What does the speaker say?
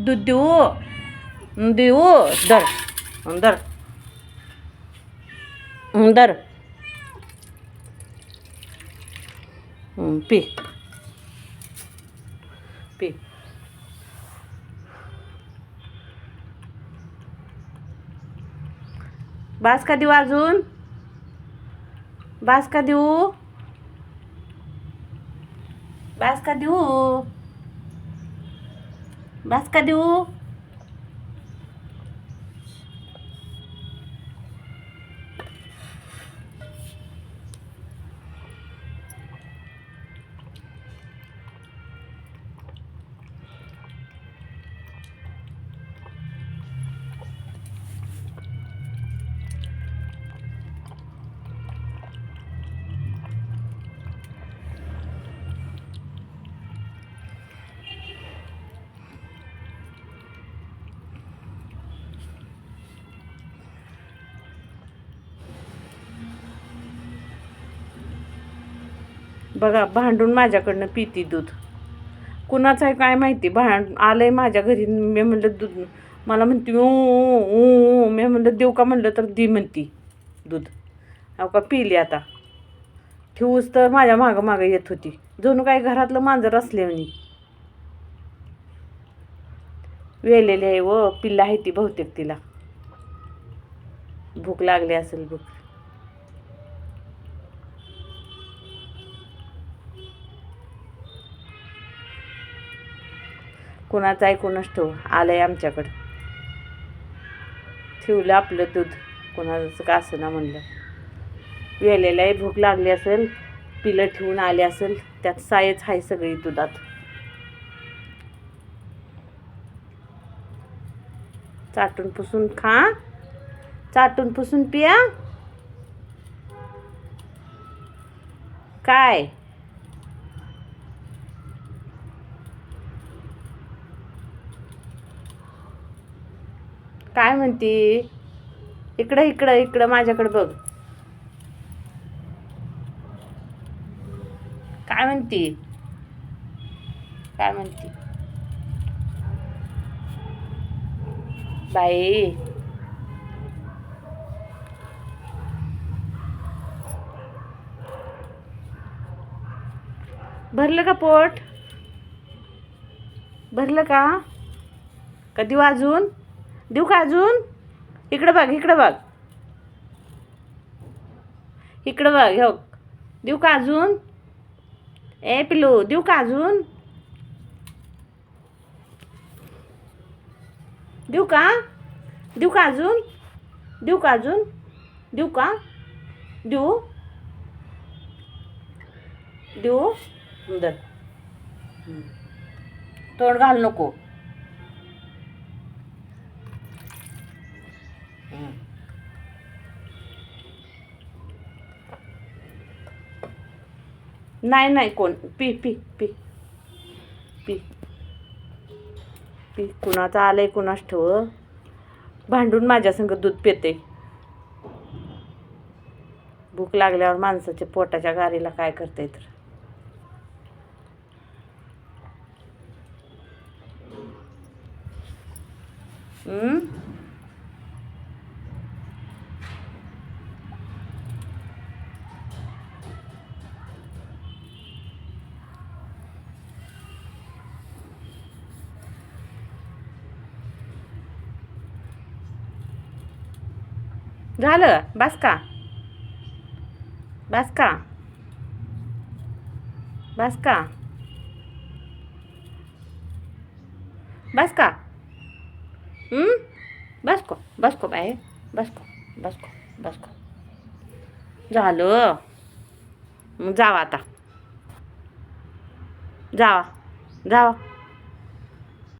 दूध देऊ देऊ दर दर दर पी पी बास का देऊ अजून बास का देऊ बास का देऊ बास का देऊ बघा भांडून माझ्याकडनं पिती दूध. कुणाचं आहे काय माहिती, आलंय माझ्या घरी. मी म्हणलं दूध, मला म्हणते ओ. मी म्हणलं देऊ का म्हणलं तर दी म्हणती दूध. अहो का पिली आता. ठेवूच तर माझ्या मागं येत होती. जणू काय घरातलं मांजर असल्याने वेलेली आहे व पिल्ला आहे ती बहुतेक. तिला भूक लागली असेल. भूक कुणाचं आहे कुणाच ठेव. आलंय आमच्याकडं. ठेवलं आपलं दूध. कुणाचं का असं ना म्हणलं. वेलेलं आहे, भूक लागली असेल, पिलं ठेवून आले असेल. त्यात सायच आहे सगळी दुधात. चाटून पुसून खा, चाटून पुसून पिया. काय काय म्हणती. इकडं इकडं इकडं माझ्याकडे बघ. काय म्हणती काय म्हणती बाई. भरलं का पोट. भरलं का. कधी अजून देऊ का अजून. इकडं बघ इकडं बघ इकडं बघ. हो देऊ का अजून. ए पिलू देऊ का अजून. देऊ का देऊ का अजून. देऊ का अजून. देऊ का देऊ देऊ. सुंदर तोंड घाल नको. नाही नाही कोण. P P P P P. कुणाचं आलंय कुणाच ठेव. भांडून माझ्या संग दूध पिते. भूक लागल्यावर माणसाच्या पोटाच्या गारीला काय करते तर. झालं. बस का बस का बस का बस का. बस को बस को बाय. बस को बस को बस को. झालं. जावा आता. जावा जावा.